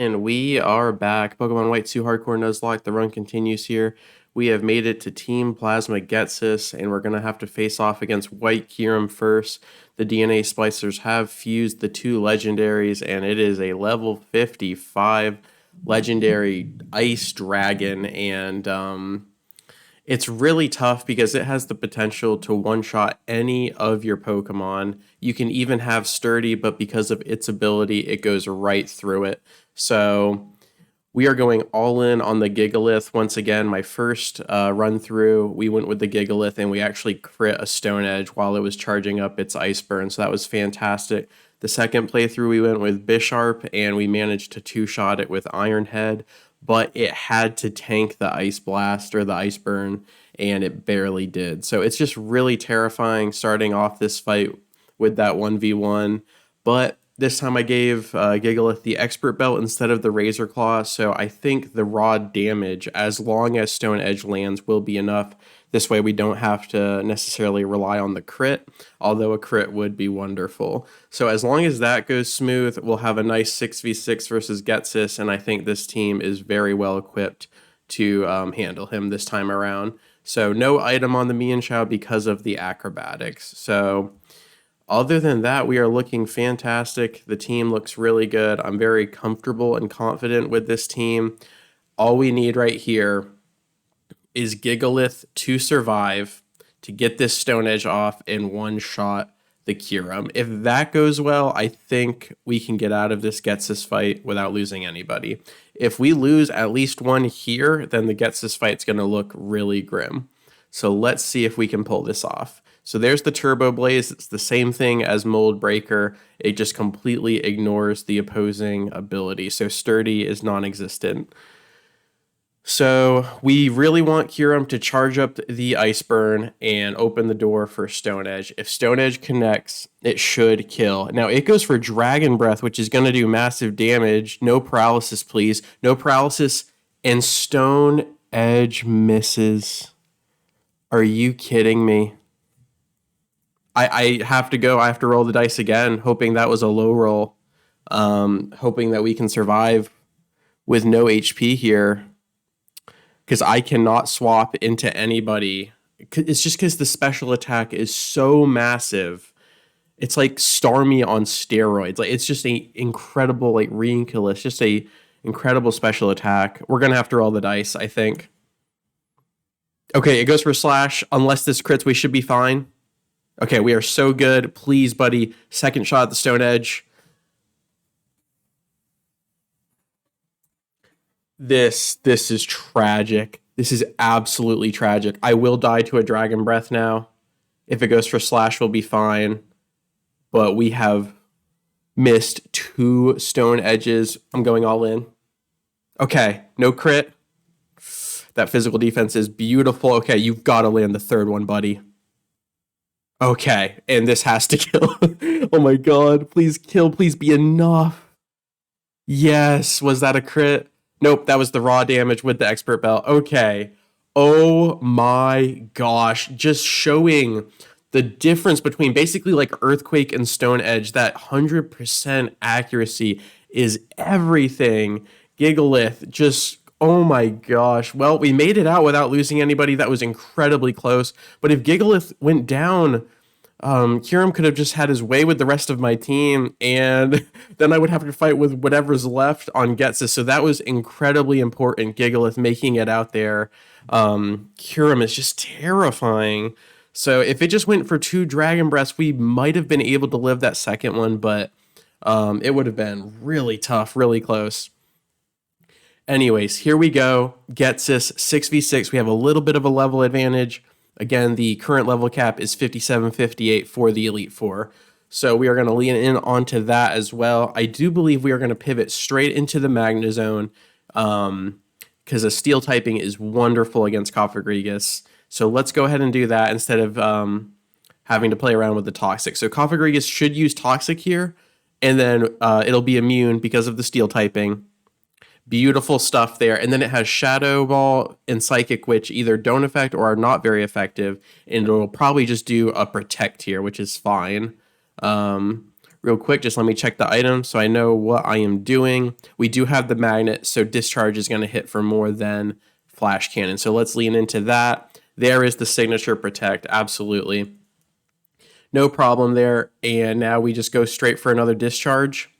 And we are back. Pokemon White 2 Hardcore Nuzlocke. The run continues here. We have made it to Team Plasma Getsis, and we're going to have to face off against White Cheren first. The DNA Splicers have fused the two legendaries, and it is a level 55 legendary Ice Dragon. And it's really tough because it has the potential to one-shot any of your Pokemon. You can even have Sturdy, but because of its ability, it goes right through it. So we are going all in on the Gigalith. Once again, my first run through, we went with the Gigalith and we actually crit a Stone Edge while it was charging up its Ice Burn. So that was fantastic. The second playthrough, we went with Bisharp and we managed to two-shot it with Iron Head, but it had to tank the Ice Blast or the Ice Burn, and it barely did. So it's just really terrifying starting off this fight with that 1v1. But this time I gave Gigalith the Expert Belt instead of the Razor Claw, so I think the raw damage, as long as Stone Edge lands, will be enough. This way we don't have to necessarily rely on the crit, although a crit would be wonderful. So as long as that goes smooth, we'll have a nice 6v6 versus Getsis, and I think this team is very well equipped to handle him this time around. So no item on the Mienshao because of the acrobatics. So other than that, we are looking fantastic. The team looks really good. I'm very comfortable and confident with this team. All we need right here is Gigalith to survive, to get this Stone Edge off and one-shot the Kyurem. If that goes well, I think we can get out of this Getsis fight without losing anybody. If we lose at least one here, then the Getsis fight's going to look really grim. So let's see if we can pull this off. So there's the Turbo Blaze. It's the same thing as Mold Breaker. It just completely ignores the opposing ability. So Sturdy is non-existent. So we really want Kyurem to charge up the Ice Burn and open the door for Stone Edge. If Stone Edge connects, it should kill. Now it goes for Dragon Breath, which is going to do massive damage. No paralysis, please. No paralysis. And Stone Edge misses. Are you kidding me? I have to go. I have to roll the dice again, hoping that was a low roll. Hoping that we can survive with no HP here, because I cannot swap into anybody. It's just because the special attack is so massive. It's like Starmie on steroids. Like, it's just a incredible, like, Reinculus, just a incredible special attack. We're gonna have to roll the dice, I think. Okay, it goes for Slash. Unless this crits, we should be fine. Okay, we are so good. Please, buddy. Second shot at the Stone Edge. This is tragic. This is absolutely tragic. I will die to a Dragon Breath now. If it goes for Slash, we'll be fine. But we have missed two Stone Edges. I'm going all in. Okay, no crit. That physical defense is beautiful. Okay, you've got to land the third one, buddy. Okay, and this has to kill. Oh my god, please kill, please be enough. Yes, was that a crit? Nope, that was the raw damage with the Expert Belt. Okay. Oh my gosh, just showing the difference between basically like Earthquake and Stone Edge. That 100% accuracy is everything. Gigalith, just, oh my gosh. Well, we made it out without losing anybody. That was incredibly close. But if Gigalith went down, Kyurem could have just had his way with the rest of my team, and then I would have to fight with whatever's left on Getsis. So that was incredibly important. Gigalith making it out there. Kyurem is just terrifying. So if it just went for two Dragon Breaths, we might have been able to live that second one, but it would have been really tough, really close. Anyways, here we go. Getsis 6v6. We have a little bit of a level advantage. Again, the current level cap is 57-58 for the Elite Four. So we are going to lean in onto that as well. I do believe we are going to pivot straight into the Magnezone, because a Steel typing is wonderful against Cofagrigus. So let's go ahead and do that instead of having to play around with the Toxic. So Cofagrigus should use Toxic here, and then it'll be immune because of the Steel typing. Beautiful stuff there. And then it has Shadow Ball and Psychic, which either don't affect or are not very effective. And it'll probably just do a Protect here, which is fine. real quick. Just let me check the item so I know what I am doing. We do have the magnet, so discharge is going to hit for more than flash cannon. So let's lean into that. There is the signature protect. Absolutely. No problem there. And now we just go straight for another discharge.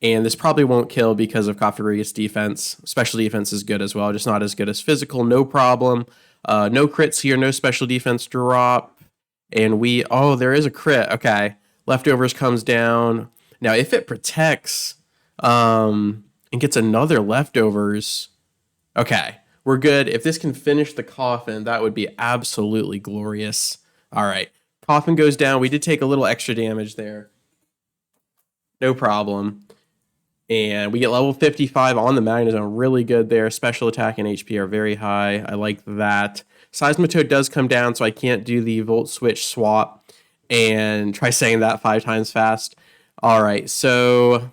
And this probably won't kill because of Kafiriga's defense. Special defense is good as well, just not as good as physical. No problem. No crits here, no special defense drop. And there is a crit. Okay. Leftovers comes down. Now, if it protects and gets another leftovers, okay, we're good. If this can finish the coffin, that would be absolutely glorious. All right. Coffin goes down. We did take a little extra damage there. No problem. And we get level 55 on the Magnezone. Really good there. Special attack and HP are very high. I like that. Seismitoad does come down, so I can't do the Volt Switch swap. And try saying that 5 times fast. All right, so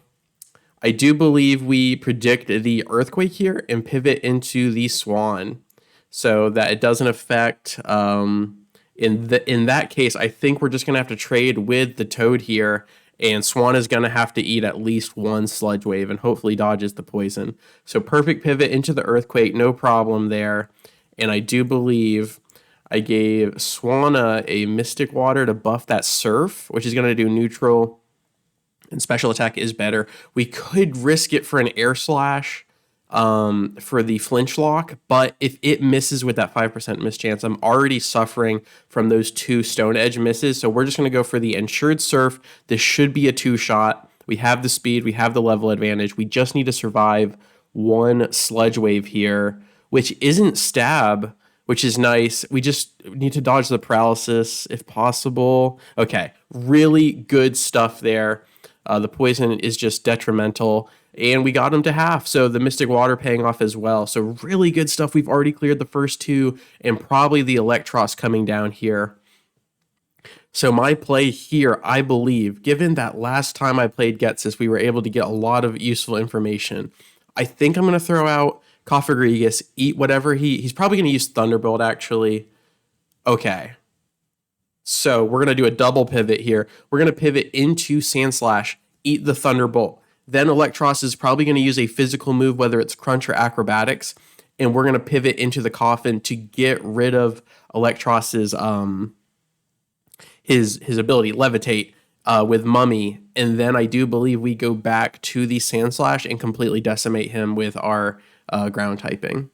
I do believe we predict the Earthquake here and pivot into the Swan. So that it doesn't affect... in that case, I think we're just going to have to trade with the Toad here. And Swan is going to have to eat at least one Sludge Wave and hopefully dodges the poison. So perfect pivot into the Earthquake, no problem there. And I do believe I gave Swanna a Mystic Water to buff that Surf, which is going to do neutral. And special attack is better. We could risk it for an Air Slash for the flinch lock, but if it misses with that 5% miss chance, I'm already suffering from those 2 Stone Edge misses, so we're just going to go for the Ensured Surf. This should be a 2-shot. We have the speed, we have the level advantage, we just need to survive 1 Sludge Wave here, which isn't stab, which is nice. We just need to dodge the paralysis if possible. Okay, really good stuff there. The poison is just detrimental. And we got him to half, so the Mystic Water paying off as well. So really good stuff. We've already cleared the first 2, and probably the Electros coming down here. So my play here, I believe, given that last time I played Getsis, we were able to get a lot of useful information. I think I'm going to throw out Kafirigas, eat whatever he's probably going to use Thunderbolt, actually. Okay. So we're going to do a double pivot here. We're going to pivot into Sandslash, eat the Thunderbolt. Then Electros is probably going to use a physical move, whether it's Crunch or Acrobatics, and we're going to pivot into the Coffin to get rid of Electros's his ability, Levitate, with Mummy, and then I do believe we go back to the Sandslash and completely decimate him with our ground typing.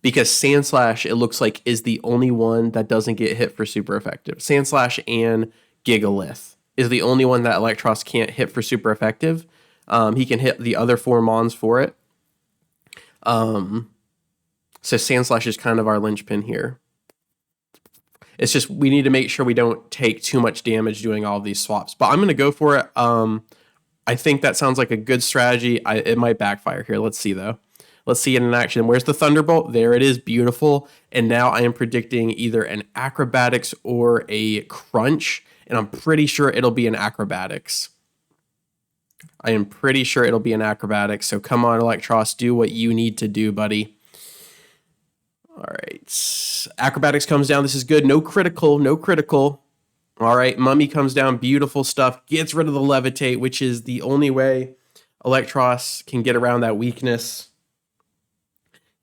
Because Sandslash, it looks like, is the only one that doesn't get hit for super effective. Sandslash and Gigalith is the only one that Electros can't hit for super effective. He can hit the other 4 Mons for it. So Sandslash is kind of our linchpin here. It's just we need to make sure we don't take too much damage doing all of these swaps. But I'm going to go for it. I think that sounds like a good strategy. It might backfire here. Let's see, though. Let's see it in action. Where's the Thunderbolt? There it is. Beautiful. And now I am predicting either an Acrobatics or a Crunch. And I'm pretty sure it'll be an Acrobatics. I am pretty sure it'll be an Acrobatics. So come on, Electros, do what you need to do, buddy. All right. Acrobatics comes down. This is good. No critical. No critical. All right. Mummy comes down. Beautiful stuff. Gets rid of the Levitate, which is the only way Electros can get around that weakness.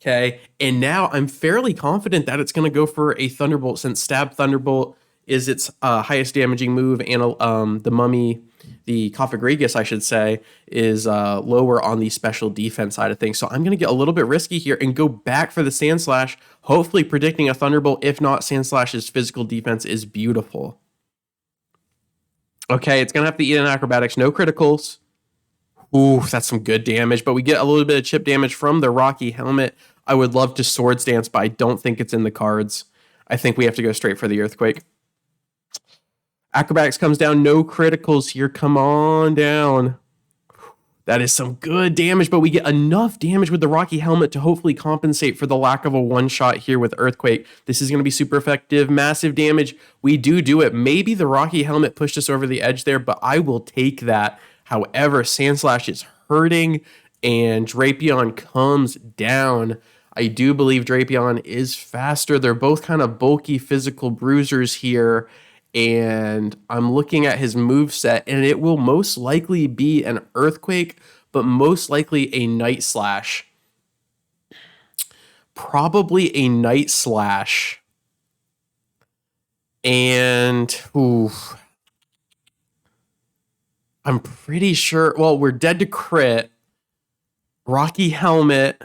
Okay. And now I'm fairly confident that it's going to go for a Thunderbolt, since Stab Thunderbolt is its highest damaging move, and the Mummy, the Kafirigas, I should say, is lower on the special defense side of things. So I'm going to get a little bit risky here and go back for the Sandslash, hopefully predicting a Thunderbolt. If not, Sandslash's physical defense is beautiful. Okay, it's going to have to eat an Acrobatics. No criticals. Ooh, that's some good damage, but we get a little bit of chip damage from the Rocky Helmet. I would love to Swords Dance, but I don't think it's in the cards. I think we have to go straight for the Earthquake. Acrobatics comes down. No criticals here. Come on down. That is some good damage, but we get enough damage with the Rocky Helmet to hopefully compensate for the lack of a one-shot here with Earthquake. This is going to be super effective. Massive damage. We do it. Maybe the Rocky Helmet pushed us over the edge there, but I will take that. However, Sandslash is hurting, and Drapion comes down. I do believe Drapion is faster. They're both kind of bulky physical bruisers here. And I'm looking at his move set, and it will most likely be an Earthquake, but most likely a Night Slash. Probably a Night Slash. And ooh, I'm pretty sure. Well, we're dead to crit. Rocky Helmet.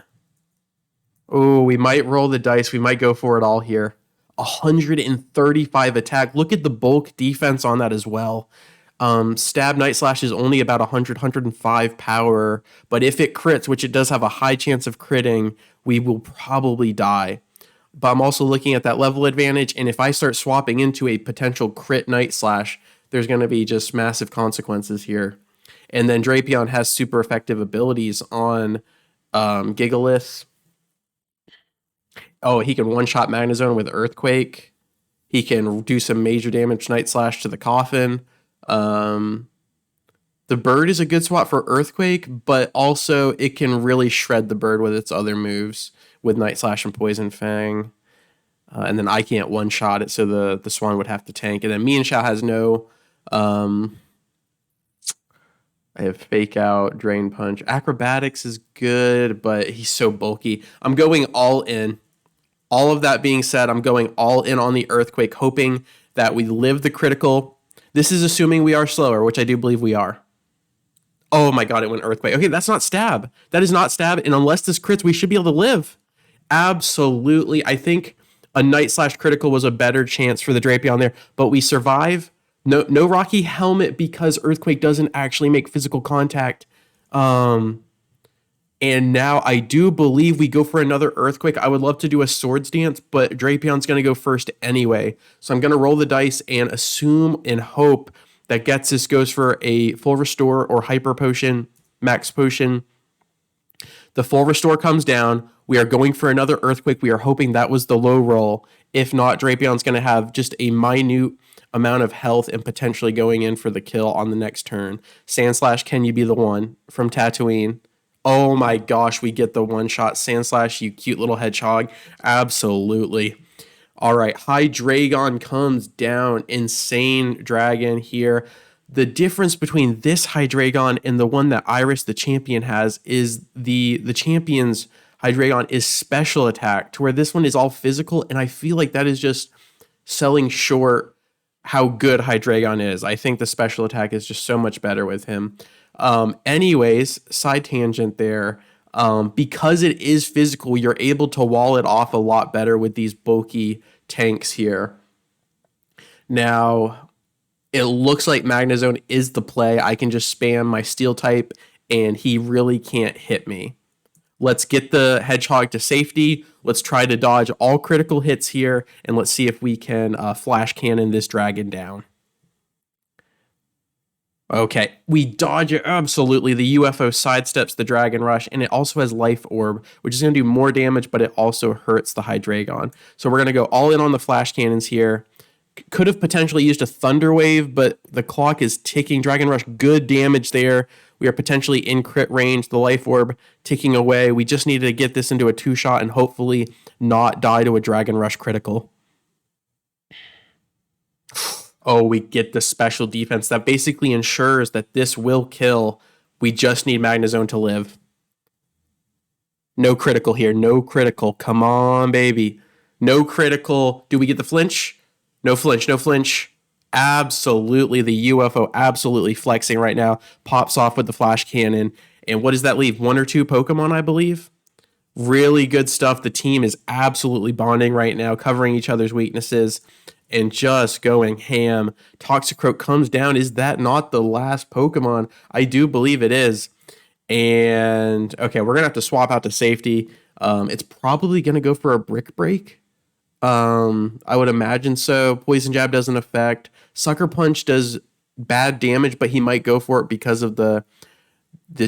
Oh, we might roll the dice. We might go for it all here. 135 attack. Look at the bulk defense on that as well. Stab Night Slash is only about 105 power, but if it crits, which it does have a high chance of critting, we will probably die. But I'm also looking at that level advantage, and if I start swapping into a potential crit Night Slash, there's going to be just massive consequences here. And then Drapion has super effective abilities on Gigalith. Oh, he can one-shot Magnezone with Earthquake. He can do some major damage Night Slash to the Coffin. The bird is a good swap for Earthquake, but also it can really shred the bird with its other moves with Night Slash and Poison Fang. And then I can't one-shot it, so the Swan would have to tank. And then Mienshao has no... I have Fake Out, Drain Punch. Acrobatics is good, but he's so bulky. I'm going all in. All of that being said, I'm going all in on the Earthquake, hoping that we live the critical. This is assuming we are slower, which I do believe we are. Oh my god, it went Earthquake. Okay, that's not stab. That is not stab, and unless this crits, we should be able to live. Absolutely. I think a Night Slash critical was a better chance for the Drapion there, but we survive. No Rocky Helmet because Earthquake doesn't actually make physical contact. And now I do believe we go for another Earthquake. I would love to do a Swords Dance, but Drapion's going to go first anyway. So I'm going to roll the dice and assume and hope that Getsis goes for a Full Restore or Hyper Potion, Max Potion. The Full Restore comes down. We are going for another Earthquake. We are hoping that was the low roll. If not, Drapion's going to have just a minute amount of health and potentially going in for the kill on the next turn. Sandslash, can you be the one from Tatooine? Oh my gosh, we get the one shot. Sandslash, you cute little hedgehog. Absolutely. All right, Hydreigon comes down. Insane Dragon here. The difference between this Hydreigon and the one that Iris, the champion, has is the champion's Hydreigon is special attack, to where this one is all physical, and I feel like that is just selling short how good Hydreigon is. I think the special attack is just so much better with him. Anyways, side tangent there. Because it is physical, you're able to wall it off a lot better with these bulky tanks here. Now, it looks like Magnezone is the play. I can just spam my Steel type, and he really can't hit me. Let's get the Hedgehog to safety. Let's try to dodge all critical hits here, and let's see if we can Flash Cannon this dragon down. Okay, we dodge it. Absolutely. The UFO sidesteps the Dragon Rush, and it also has Life Orb, which is going to do more damage, but it also hurts the Hydreigon. So we're going to go all in on the Flash Cannons here. Could have potentially used a Thunder Wave, but the clock is ticking. Dragon Rush, good damage there. We are potentially in crit range. The Life Orb ticking away. We just needed to get this into a two-shot and hopefully not die to a Dragon Rush critical. Oh, we get the special defense that basically ensures that this will kill. We just need Magnezone to live. No critical here. No critical. Come on, baby. No critical. Do we get the flinch? No flinch. No flinch. Absolutely. The UFO absolutely flexing right now. Pops off with the Flash Cannon. And what does that leave? One or two Pokemon, I believe? Really good stuff. The team is absolutely bonding right now, covering each other's weaknesses and just going ham. Toxicroak comes down. Is that not the last Pokemon? I do believe it is. And okay, we're going to have to swap out to safety. It's probably going to go for a Brick Break. I would imagine so. Poison Jab doesn't affect. Sucker Punch does bad damage, but he might go for it because of the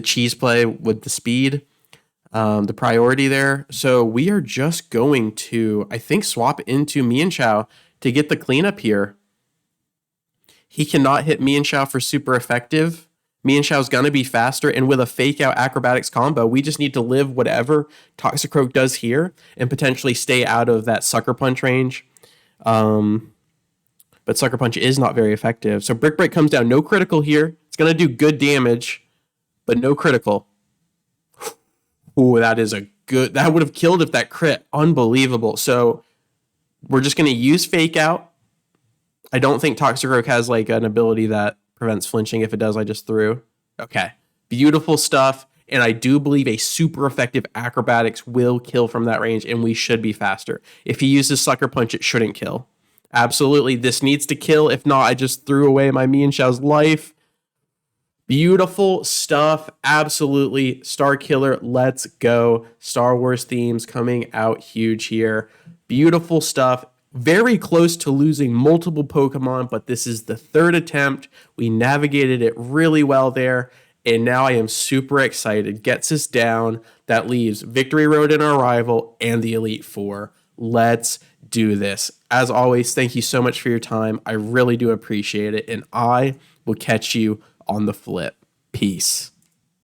cheese play with the speed, the priority there. So we are just going to, I think, swap into Mienshao to get the cleanup here. He cannot hit Mienshao for super effective. Mienshao's going to be faster, and with a Fake Out Acrobatics combo, we just need to live whatever Toxicroak does here and potentially stay out of that Sucker Punch range. but Sucker Punch is not very effective. So Brick Break comes down. No critical here. It's going to do good damage, but no critical. Ooh, that is a good... That would have killed if that crit. Unbelievable. So we're just going to use Fake Out. I don't think Toxicroak has like an ability that prevents flinching. If it does, I just threw. Okay. Beautiful stuff. And I do believe a super effective Acrobatics will kill from that range, and we should be faster. If he uses Sucker Punch, it shouldn't kill. Absolutely. This needs to kill. If not, I just threw away my Mienshau's life. Beautiful stuff. Absolutely. Star Killer. Let's go. Star Wars themes coming out huge here. Beautiful stuff. Very close to losing multiple Pokemon, but this is the third attempt. We navigated it really well there, and now I am super excited. Gets us down. That leaves Victory Road in our rival and the Elite Four. Let's do this. As always, thank you so much for your time. I really do appreciate it, and I will catch you on the flip. Peace.